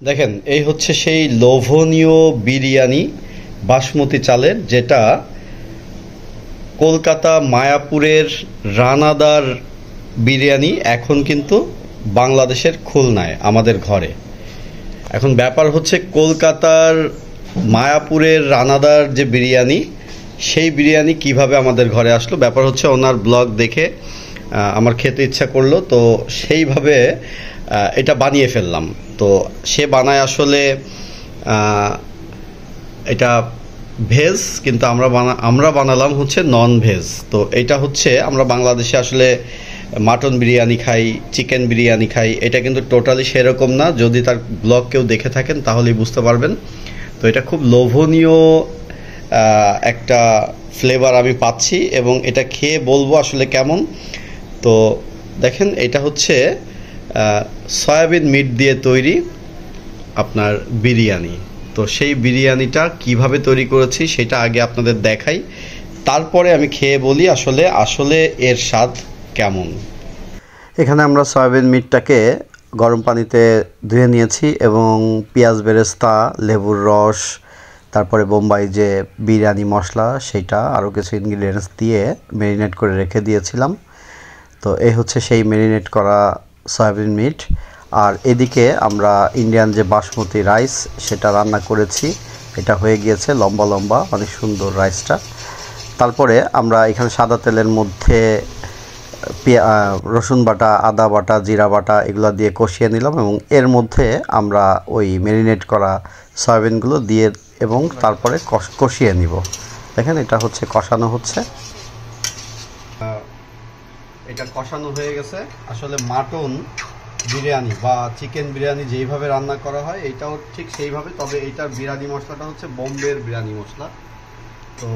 দেখেন, এই হচ্ছে সেই লোভনীয় বিরিয়ানি বাসমতি চালের, যেটা কলকাতা মায়াপুরের রানাদার বিরিয়ানি এখন কিন্তু বাংলাদেশের খুলনায় আমাদের ঘরে। এখন ব্যাপার হচ্ছে, কলকাতার মায়াপুরের রানাদার যে বিরিয়ানি, সেই বিরিয়ানি কিভাবে আমাদের ঘরে আসলো। ব্যাপার হচ্ছে, ওনার ব্লগ দেখে আমার খেতে ইচ্ছা করলো, তো সেইভাবে এটা বানিয়ে ফেললাম। তো সে বানায় আসলে এটা ভেজ, কিন্তু আমরা বানালাম হচ্ছে নন ভেজ। তো এটা হচ্ছে, আমরা বাংলাদেশে আসলে মাটন বিরিয়ানি খাই, চিকেন বিরিয়ানি খাই, এটা কিন্তু টোটালি সেরকম না। যদি তার ব্লগ কেউ দেখে থাকেন তাহলেই বুঝতে পারবেন। তো এটা খুব লোভনীয় একটা ফ্লেভার আমি পাচ্ছি, এবং এটা খেয়ে বলবো আসলে কেমন। তো দেখেন, এটা হচ্ছে সয়াবিন মিট দিয়ে তৈরি আপনার বিরিয়ানি। তো সেই বিরিয়ানিটা কিভাবে তৈরি করেছি সেটা আগে আপনাদের দেখাই, তারপরে আমি খেয়ে বলি আসলে আসলে এর স্বাদ কেমন। এখানে আমরা সয়াবিন মিটটাকে গরম পানিতে ধুয়ে নিয়েছি, এবং পেঁয়াজ বেরেস্তা, লেবুর রস, তারপরে বোম্বাই যে বিরিয়ানি মশলা, সেটা আরও কিছু ইনগ্রিডিয়েন্টস দিয়ে ম্যারিনেট করে রেখে দিয়েছিলাম। তো এই হচ্ছে সেই ম্যারিনেট করা সয়াবিন মিট। আর এদিকে আমরা ইন্ডিয়ান যে বাসমতি রাইস, সেটা রান্না করেছি। এটা হয়ে গিয়েছে লম্বা লম্বা, অনেক সুন্দর রাইসটা। তারপরে আমরা এখানে সাদা তেলের মধ্যে রসুন বাটা, আদা বাটা, জিরা বাটা এগুলো দিয়ে কষিয়ে নিলাম, এবং এর মধ্যে আমরা ওই ম্যারিনেট করা সয়াবিনগুলো দিয়ে এবং তারপরে কষিয়ে নিব। দেখেন, এটা হচ্ছে কষানো হচ্ছে। এটা কষানো হয়ে গেছে। আসলে মাটন বিরিয়ানি বা চিকেন বিরিয়ানি যেইভাবে রান্না করা হয়, এটাও ঠিক সেইভাবে, তবে এইটার বিরিয়ানি মশলাটা হচ্ছে বোম্বের বিরিয়ানি মশলা। তো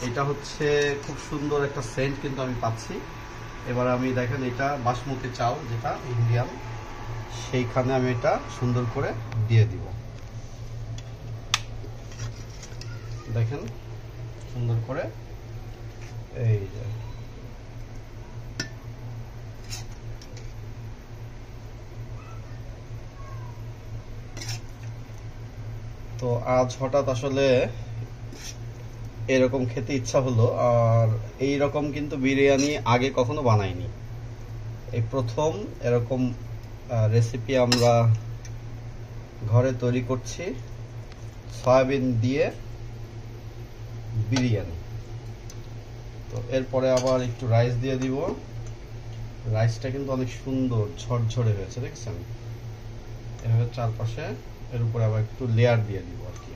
এটা হচ্ছে খুব সুন্দর একটা সেন্ট কিন্তু আমি পাচ্ছি। এবার আমি দেখেন, এটা বাসমতি চাল যেটা ইন্ডিয়ান, সেইখানে আমি এটা সুন্দর করে দিয়ে দিব। দেখেন সুন্দর করে, এই যে তো আজ হঠাৎ আসলে এরকম খেতে ইচ্ছা হলো। আর এই রকম কিন্তু বিরিয়ানি আগে কখনো বানাইনি, এই প্রথম এরকম রেসিপি আমরা ঘরে তৈরি করছি, সয়াবিন দিয়ে বিরিয়ানি। তো এরপরে আবার একটু রাইস দিয়ে দিব। রাইসটা কিন্তু অনেক সুন্দর ঝরঝরে হয়েছে, দেখছেন? এভাবে চারপাশে এর উপরে আবার একটু লেয়ার দিয়ে দিব আর কি।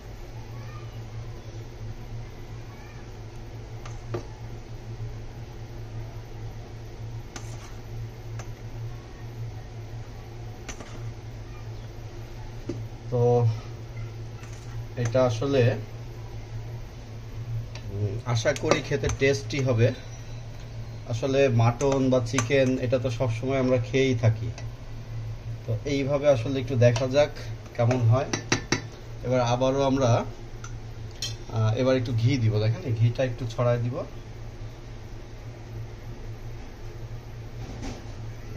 তো এটা আসলে আশা করি খেতে টেস্টি হবে। আসলে মাটন বা চিকেন এটা তো সবসময় আমরা খেয়েই থাকি, তো এইভাবে আসলে একটু দেখা যাক কেমন হয়। এবার আবারও আমরা এবার একটু ঘি দিব। দেখেন, এই ঘিটা একটু ছড়ায় দিব,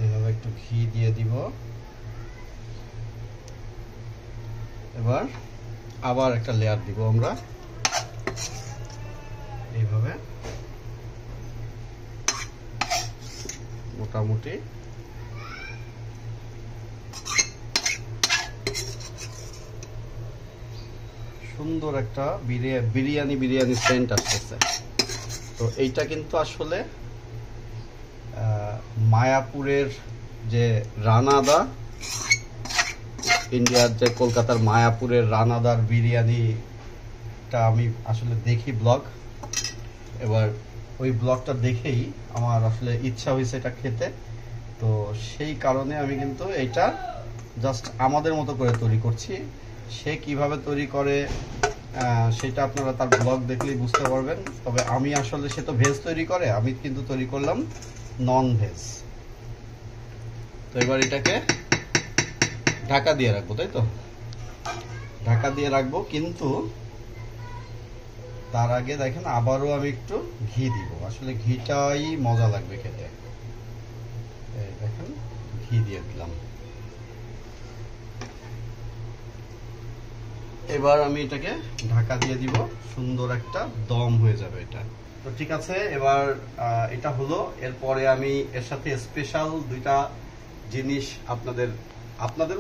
এইভাবে একটু ঘি দিয়ে দিব। এবার আবার একটা লেয়ার দিব আমরা, এইভাবে মোটামুটি। সুন্দর একটা বিরিয়ানি সেন্ট আসতেছে। তো এইটা কিন্তু আসলে মায়াপুরের যে রানাদা, ইন্ডিয়ার যে কলকাতার মায়াপুরের রানাদার বিরিয়ানিটা আমি আসলে দেখি ব্লগ। এবার ওই ব্লগটা দেখেই আমার আসলে ইচ্ছা হয়েছে এটা খেতে। তো সেই কারণে আমি কিন্তু এটা জাস্ট আমাদের মতো করে তৈরি করছি। সে কিভাবে তৈরি করে সেটা আপনারা তার ব্লগ দেখলেই বুঝতে পারবেন। তবে আমি আসলে, সে তো ভেজ তৈরি করে, আমি কিন্তু তৈরি করলাম নন ভেজ। তো এবার এটাকে ঢাকা দিয়ে রাখবো, তাই তো? ঢাকা দিয়ে রাখবো, কিন্তু তার আগে দেখেন আবারও আমি একটু ঘি দিব। আসলে ঘিটাই মজা লাগবে খেতে। দেখেন, ঘি দিয়ে দিলাম। এবার আমি এটাকে ঢাকা দিয়ে দিব, সুন্দর একটা দম হয়ে যাবে এটা। তো ঠিক আছে, এবার এটা হলো। এরপরে আমি এর সাথে স্পেশাল দুইটা জিনিস আপনাদের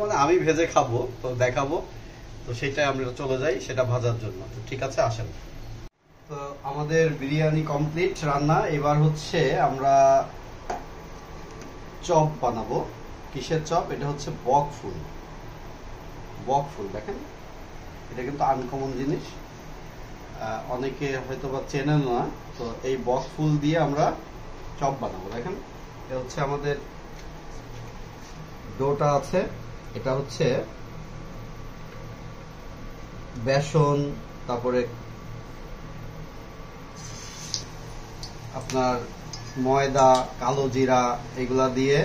মানে আমি ভেজে খাবো, তো দেখাবো। তো সেটাই আমরা চলে যাই সেটা ভাজার জন্য। তো ঠিক আছে, আসেন। তো আমাদের বিরিয়ানি কমপ্লিট রান্না। এবার হচ্ছে আমরা চপ বানাবো। কিসের চপ? এটা হচ্ছে বক ফুল। দেখেন, এটা কিন্তু আনকমন জিনিস, অনেকে হয়তো বা চেনেন না। তো এই বক ফুল দিয়ে আমরা চপ বানাবো। দেখেন, এটা হচ্ছে আমাদের ডোটা আছে। এটা হচ্ছে বেসন, তারপরে আপনার ময়দা, কালো জিরা, এগুলা দিয়ে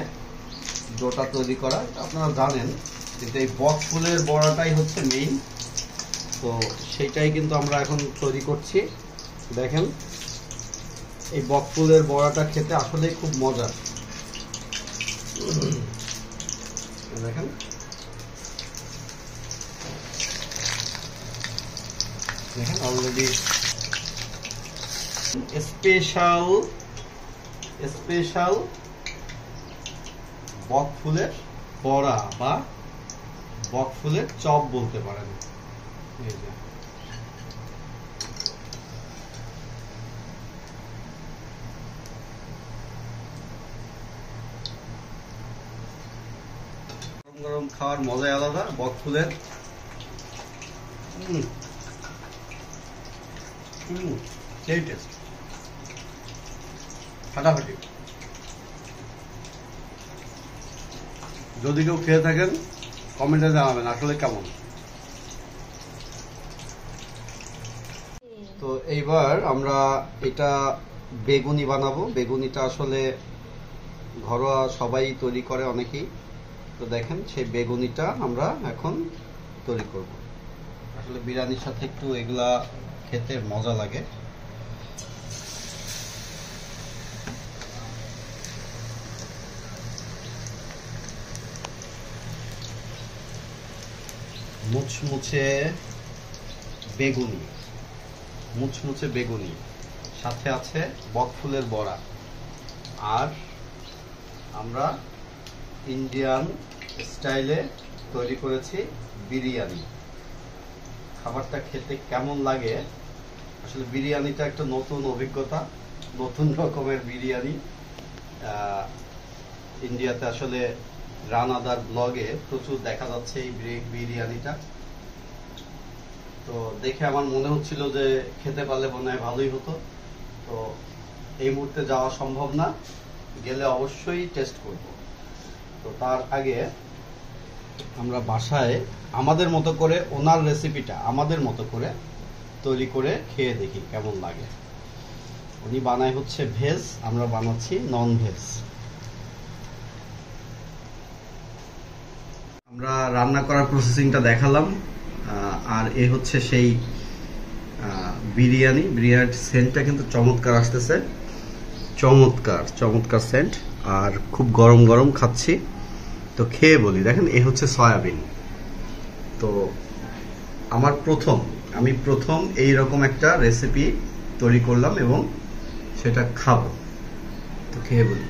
ডোটা তৈরি করা, আপনারা জানেন। কিন্তু এই বক ফুলের বড়াটাই হচ্ছে মেইন। তো সেটাই কিন্তু আমরা এখন তৈরি করছি। দেখেন, এই বক ফুলের বড়াটা খেতে আসলেই খুব মজার। দেখেন, অলরেডি স্পেশাল বক ফুলের বড়া বা বক ফুলের চপ বলতে পারেন। এই যে গরম গরম খাওয়ার মজাই আলাদা। বক ফুলের সেই টেস্ট, ফাটাফাটি। যদি কেউ খেয়ে থাকেন কমেন্টে জানাবেন আসলে কেমন। তো এইবার আমরা এটা বেগুনি বানাবো। বেগুনিটা আসলে ঘরোয়া সবাই তৈরি করে, অনেকেই। তো দেখেন, সেই বেগুনিটা আমরা এখন তৈরি করব। আসলে বিরিয়ানির সাথে একটু এগুলা খেতে মজা লাগে। মুচমুচে বেগুনি, সাথে আছে বক ফুলের বড়া, আর আমরা ইন্ডিয়ান স্টাইলে তৈরি করেছি বিরিয়ানি। খাবারটা খেতে কেমন লাগে? আসলে বিরিয়ানিটা একটা নতুন অভিজ্ঞতা, নতুন রকমের বিরিয়ানি। ইন্ডিয়াতে আসলে রানাদার ব্লগে প্রচুর দেখা যাচ্ছে এই বিরিয়ানিটা। তো দেখে আমার মনে হচ্ছিল যে খেতে পারলে মনে হয় ভালোই হতো। তো এই মুহূর্তে যাওয়া সম্ভব না, গেলে অবশ্যই টেস্ট করব। তো তার আগে আমরা বাসায় আমাদের মতো করে, ওনার রেসিপিটা আমাদের মতো করে তৈরি করে খেয়ে দেখি কেমন লাগে। উনি বানায় হচ্ছে ভেজ, আমরা বানাচ্ছি নন ভেজ। আমরা রান্না করার প্রসেসিংটা দেখালাম, আর এ হচ্ছে সেই বিরিয়ানির সেন্টটা কিন্তু চমৎকার আসতেছে, চমৎকার সেন্ট। আর খুব গরম গরম খাচ্ছি। তো খেয়ে বলি। দেখেন, এ হচ্ছে সয়াবিন। তো আমি প্রথম এইরকম একটা রেসিপি তৈরি করলাম এবং সেটা খাবো। তো খেয়ে বলি।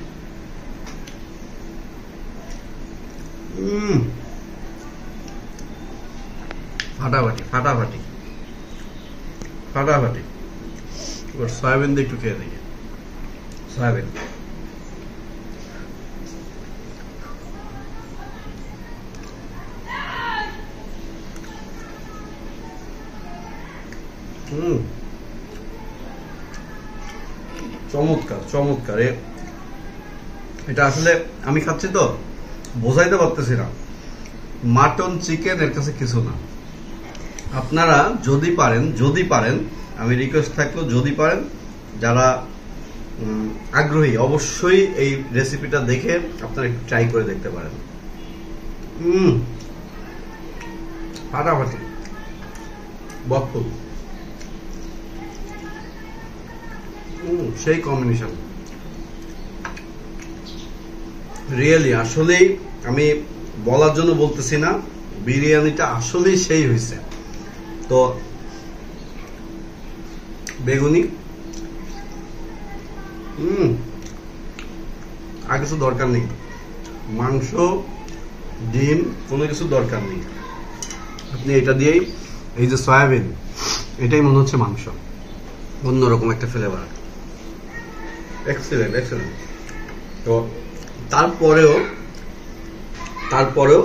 ফাটাফাটি। এবার সয়াবিন দিয়ে একটু খেয়ে দেখি। সয়াবিন চমৎকার। এটা আসলে আমি খাচ্ছি তো বোঝাইতে পারতেছি না। মাটন, চিকেন এর কাছে কিছু না। আপনারা যদি পারেন, আমি রিকোয়েস্ট থাকলো, যদি পারেন, যারা আগ্রহী, অবশ্যই এই রেসিপিটা দেখে আপনারা একটু ট্রাই করে দেখতে পারেন। ফাটাফাটি বকফুল, সেই কম্বিনেশন। রিয়েলি আসলেই আমি বলার জন্য বলতেছি না, বিরিয়ানিটা আসলেই সেই হয়েছে। তো বেগুনি আর কিছু দরকার নেই, মাংস ডিম কোনো কিছু দরকার নেই, আপনি এটা দিয়েই, এই যে সয়াবিন এটাই মনে হচ্ছে মাংস, অন্যরকম একটা ফ্লেভার, এক্সিলেন্ট এক্সিলেন্ট। তো তারপরেও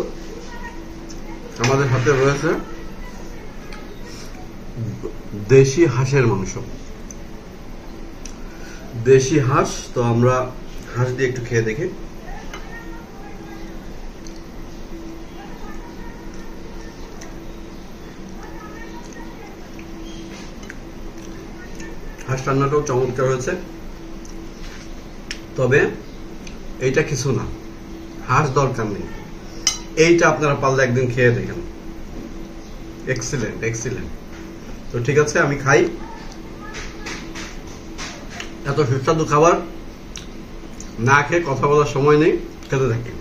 আমাদের হাতে রয়েছে দেশি হাঁসের মাংস, দেশি হাঁস। তো আমরা হাঁস দিয়ে একটু খেয়ে দেখি। হাঁস রান্নাটাও চমৎকার হয়েছে, তবে এইটা কিছু না, হাঁস দরকার নেই, এইটা আপনারা পারলে একদিন খেয়ে দেখেন, এক্সিলেন্ট এক্সিলেন্ট। তো ঠিক আছে, আমি খাই। এত সুস্বাদু খাবার না খেয়ে কথা বলার সময় নেই, খেতে থাকি।